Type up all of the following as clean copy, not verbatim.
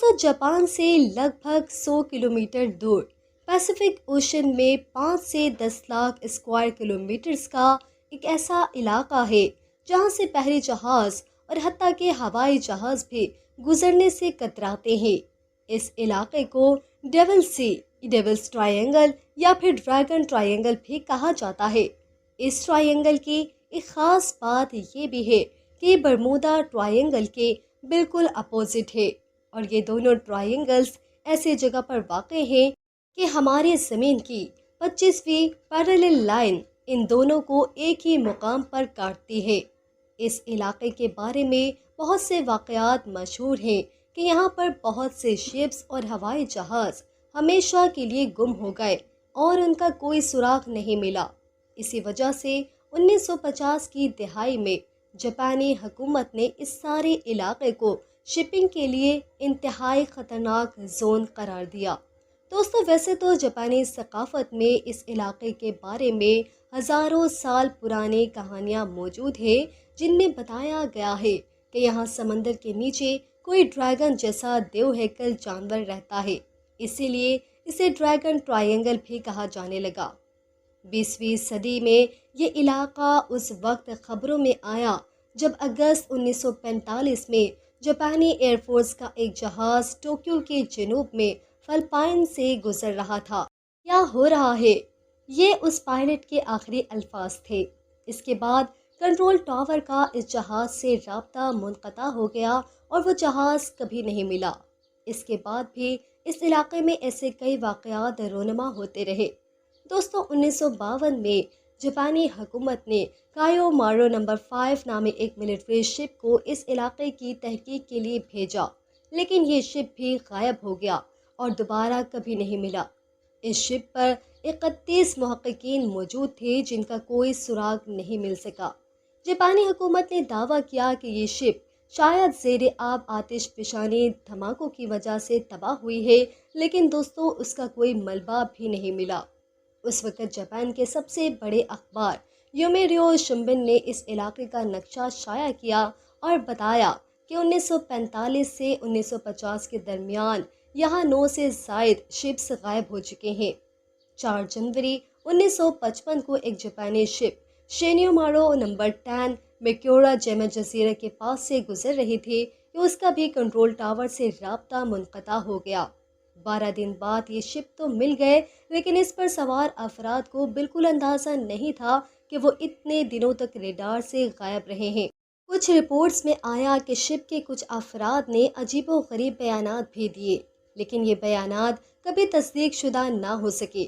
दोस्तों जापान से लगभग 100 किलोमीटर दूर पैसिफिक ओशन में 5 से 10 लाख स्क्वायर किलोमीटर्स का एक ऐसा इलाका है जहां से पहले जहाज और हत्ता के हवाई जहाज भी गुजरने से कतराते हैं। इस इलाके को डेविल सी, डेविल्स ट्रायंगल या फिर ड्रैगन ट्रायंगल भी कहा जाता है। इस ट्रायंगल की एक ख़ास बात ये भी है कि बरमूदा ट्रायंगल के बिल्कुल अपोजिट है और ये दोनों ट्रायंगल्स ऐसी जगह पर वाक़ हैं कि हमारी ज़मीन की 25वीं पैरेलल लाइन इन दोनों को एक ही मुकाम पर काटती है। इस इलाके के बारे में बहुत से वाक़यात मशहूर हैं कि यहाँ पर बहुत से शिप्स और हवाई जहाज़ हमेशा के लिए गुम हो गए और उनका कोई सुराग नहीं मिला। इसी वजह से 1950 की दहाई में जापानी हुकूमत ने इस सारे इलाके को शिपिंग के लिए इंतहाई ख़तरनाक जोन करार दिया। दोस्तों वैसे तो जापानी सकाफ़त में इस इलाके के बारे में हज़ारों साल पुरानी कहानियाँ मौजूद हैं जिनमें बताया गया है कि यहाँ समंदर के नीचे कोई ड्रैगन जैसा देवहैकल जानवर रहता है, इसीलिए इसे ड्रैगन ट्रायंगल भी कहा जाने लगा। 20वीं सदी में ये इलाका उस वक्त खबरों में आया जब अगस्त 1945 में जापानी एयरफोर्स का एक जहाज़ टोक्यो के जनूब में फिलिपाइन से गुजर रहा था। क्या हो रहा है, ये उस पायलट के आखिरी अल्फाज थे। इसके बाद कंट्रोल टावर का इस जहाज़ से राब्ता मुनक़ता हो गया और वो जहाज़ कभी नहीं मिला। इसके बाद भी इस इलाके में ऐसे कई वाक़यात रोनुमा होते रहे। दोस्तों 1952 में जापानी हुकूमत ने कायो मारो नंबर 5 नामी एक मिलिट्री शिप को इस इलाके की तहकीक के लिए भेजा, लेकिन ये शिप भी गायब हो गया और दोबारा कभी नहीं मिला। इस शिप पर 31 मुहक्किकीन मौजूद थे जिनका कोई सुराग नहीं मिल सका। जापानी हुकूमत ने दावा किया कि ये शिप शायद ज़ेरे आब आतिश फिशानी धमाकों की वजह से तबाह हुई है, लेकिन दोस्तों उसका कोई मलबा भी नहीं मिला। उस वक़्त जापान के सबसे बड़े अखबार योमिरियो शिंबन ने इस इलाके का नक्शा शाया किया और बताया कि 1945 से 1950 के दरमियान यहाँ 9 से ज़ायद शिप्स गायब हो चुके हैं। 4 जनवरी 1955 को एक जापानी शिप शेनियोमारो नंबर 10 मेक्योरा जेमा जजीरा के पास से गुजर रही थी कि उसका भी कंट्रोल टावर से राब्ता मुनक़ता हो गया। 12 दिन बाद ये शिप तो मिल गए, लेकिन इस पर सवार अफराद को बिल्कुल अंदाज़ा नहीं था कि वो इतने दिनों तक रेडार से गायब रहे हैं। कुछ रिपोर्ट्स में आया कि शिप के कुछ अफराद ने अजीबोगरीब बयानात भी दिए, लेकिन ये बयानात कभी तस्दीक शुदा ना हो सके।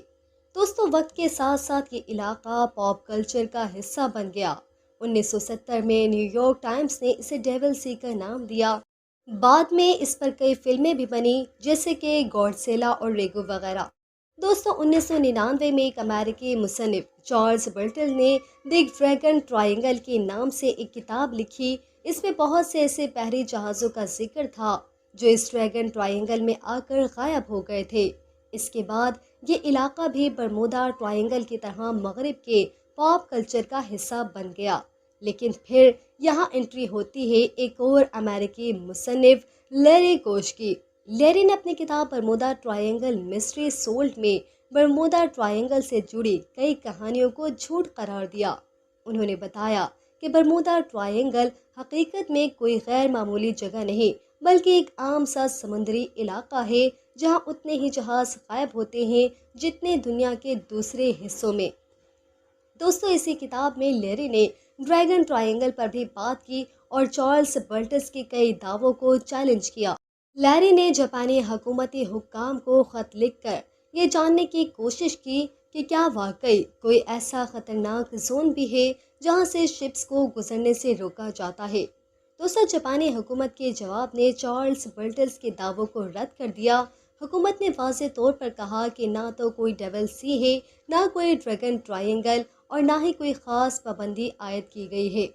दोस्तों वक्त के साथ साथ ये इलाका पॉप कल्चर का हिस्सा बन गया। 1970 में न्यूयॉर्क टाइम्स ने इसे डेविल सी का नाम दिया। बाद में इस पर कई फिल्में भी बनी, जैसे कि गॉडजिला और रेगो वगैरह। दोस्तों 1999 में एक अमेरिकी मुसन्निफ चार्ल्स बर्टल ने द ड्रैगन ट्रायंगल के नाम से एक किताब लिखी। इसमें बहुत से ऐसे बहरी जहाज़ों का जिक्र था जो इस ड्रैगन ट्रायंगल में आकर गायब हो गए थे। इसके बाद ये इलाका भी बरमूदा ट्रायंगल की तरह मगरिब के पॉप कल्चर का हिस्सा बन गया। लेकिन फिर यहाँ एंट्री होती है एक और अमेरिकी मुसन्निफ लैरी कोश की। लैरी ने अपनी किताब बरमूदा ट्रायंगल मिस्ट्री सोल्ड में बरमूदा ट्रायंगल से जुड़ी कई कहानियों को झूठ करार दिया। उन्होंने बताया कि बरमूदा ट्रायंगल हकीकत में कोई गैर मामूली जगह नहीं, बल्कि एक आम सा समुद्री इलाका है जहाँ उतने ही जहाज़ गायब होते हैं जितने दुनिया के दूसरे हिस्सों में। दोस्तों इसी किताब में लैरी ने ड्रैगन ट्रायंगल पर भी बात की और चार्ल्स बर्टस के कई दावों को चैलेंज किया। लैरी ने जापानी हुकूमती हुक्काम को ख़त लिखकर ये जानने की कोशिश की कि क्या वाकई कोई ऐसा ख़तरनाक जोन भी है जहां से शिप्स को गुजरने से रोका जाता है। दोस्तों जापानी हुकूमत के जवाब ने चार्ल्स बर्टस के दावों को रद्द कर दिया। हुकूमत ने वाज़ेह तौर पर कहा कि ना तो कोई डेविल सी है, ना कोई ड्रैगन ट्रायंगल और ना ही कोई ख़ास पाबंदी आयद की गई है।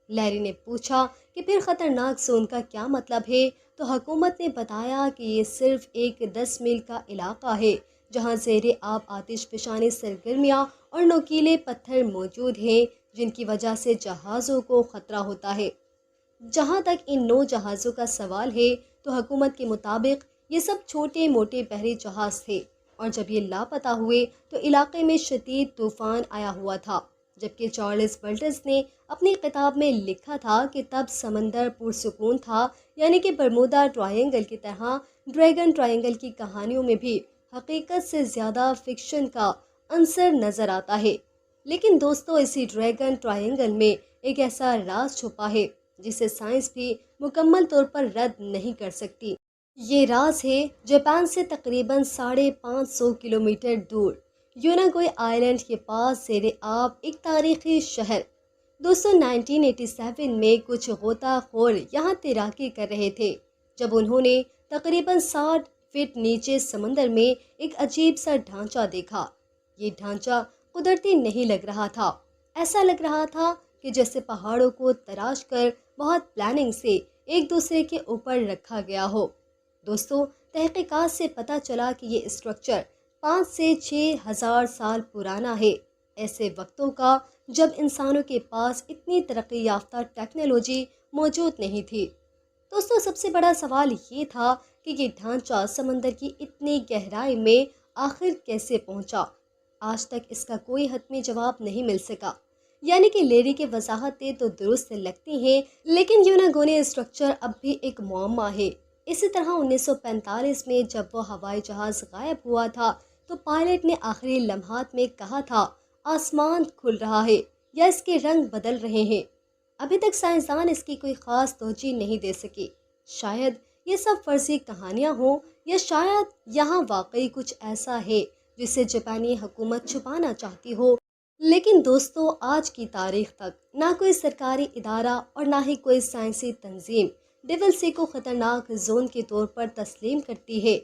लैरी ने पूछा कि फिर ख़तरनाक जोन का क्या मतलब है, तो हुकूमत ने बताया कि ये सिर्फ एक 10 मील का इलाका है जहाँ ज़ेरे आब आतिशफ़शानी सरगर्मियाँ और नोकीले पत्थर मौजूद हैं जिनकी वजह से जहाज़ों को ख़तरा होता है। जहाँ तक इन 9 जहाज़ों का सवाल है تو حکومت کے مطابق یہ سب چھوٹے موٹے بحری جہاز تھے، اور جب یہ لاپتہ ہوئے تو علاقے میں شدید طوفان آیا ہوا تھا، جبکہ چارلس والٹز نے اپنی کتاب میں لکھا تھا کہ تب سمندر پرسکون تھا، یعنی کہ برمودا ٹرائنگل کی طرح ڈریگن ٹرائنگل کی کہانیوں میں بھی حقیقت سے زیادہ فکشن کا عنصر نظر آتا ہے۔ لیکن دوستو، اسی ڈریگن ٹرائنگل میں ایک ایسا راز چھپا ہے جسے سائنس بھی مکمل طور پر رد نہیں کر سکتی۔ یہ راز ہے جاپان سے تقریباً 550 کلومیٹر دور یوناگوئی آئی لینڈ کے پاس زیر آب ایک تاریخی شہر۔ دوستو، 1987 میں کچھ غوطہ خور یہاں تیراکی کر رہے تھے جب انہوں نے تقریباً 60 فٹ نیچے سمندر میں ایک عجیب سا ڈھانچہ دیکھا۔ یہ ڈھانچہ قدرتی نہیں لگ رہا تھا، ایسا لگ رہا تھا کہ جیسے پہاڑوں کو تراش کر بہت پلاننگ سے ایک دوسرے کے اوپر رکھا گیا ہو۔ دوستو، تحقیقات سے پتہ چلا کہ یہ اسٹرکچر 5 سے 6 ہزار سال پرانا ہے، ایسے وقتوں کا جب انسانوں کے پاس اتنی ترقی یافتہ ٹیکنالوجی موجود نہیں تھی۔ دوستو، سب سے بڑا سوال یہ تھا کہ یہ ڈھانچہ سمندر کی اتنی گہرائی میں آخر کیسے پہنچا۔ آج تک اس کا کوئی حتمی جواب نہیں مل سکا، یعنی کہ لیری کی وضاحتیں تو درست لگتی ہیں، لیکن یوناگونی اسٹرکچر اب بھی ایک معمہ ہے۔ اسی طرح 1945 میں جب وہ ہوائی جہاز غائب ہوا تھا تو پائلٹ نے آخری لمحات میں کہا تھا آسمان کھل رہا ہے یا اس کے رنگ بدل رہے ہیں۔ ابھی تک سائنسدان اس کی کوئی خاص توجہ نہیں دے سکے۔ شاید یہ سب فرضی کہانیاں ہوں، یا شاید یہاں واقعی کچھ ایسا ہے جسے جاپانی حکومت چھپانا چاہتی ہو۔ لیکن دوستو، آج کی تاریخ تک نہ کوئی سرکاری ادارہ اور نہ ہی کوئی سائنسی تنظیم ڈیول سی کو خطرناک زون کے طور پر تسلیم کرتی ہے۔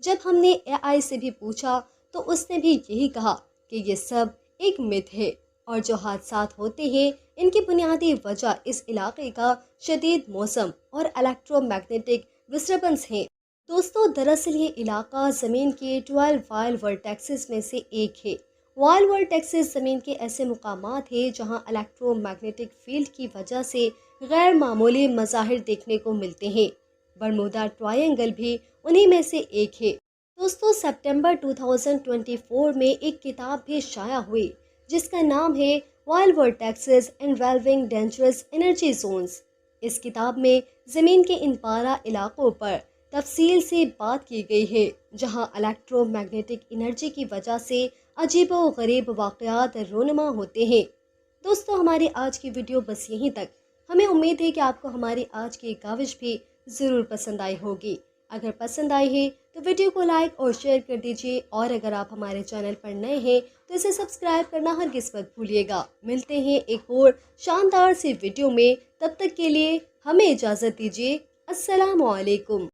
جب ہم نے اے آئی سے بھی پوچھا تو اس نے بھی یہی کہا کہ یہ سب ایک متھ ہے، اور جو حادثات ہوتے ہیں ان کی بنیادی وجہ اس علاقے کا شدید موسم اور الیکٹرو میگنیٹک ڈسٹربنس ہیں۔ دوستو، دراصل یہ علاقہ زمین کے 12 وائل ورٹیکسز میں سے ایک ہے۔ وائل ورٹیکسز زمین کے ایسے مقامات ہیں جہاں الیکٹرو میگنیٹک فیلڈ کی وجہ سے غیر معمولی مظاہر دیکھنے کو ملتے ہیں۔ برمودا ٹرائنگل بھی انہی میں سے ایک ہے۔ دوستو، سپٹمبر 2024 میں ایک کتاب بھی شائع ہوئی جس کا نام ہے vile vortices involving dangerous energy zones. اس کتاب میں زمین کے ان پارہ علاقوں پر تفصیل سے بات کی گئی ہے جہاں الیکٹرو میگنیٹک انرجی کی وجہ سے عجیب و غریب واقعات رونما ہوتے ہیں۔ دوستو، ہماری آج کی ویڈیو بس یہیں تک۔ ہمیں امید ہے کہ آپ کو ہماری آج کی کاوش بھی ضرور پسند آئی ہوگی۔ اگر پسند آئی ہے تو ویڈیو کو لائک اور شیئر کر دیجیے، اور اگر آپ ہمارے چینل پر نئے ہیں تو اسے سبسکرائب کرنا ہرگز مت بھولیے گا۔ ملتے ہیں ایک اور شاندار سی ویڈیو میں، تب تک کے لیے ہمیں اجازت دیجیے۔ السلام علیکم۔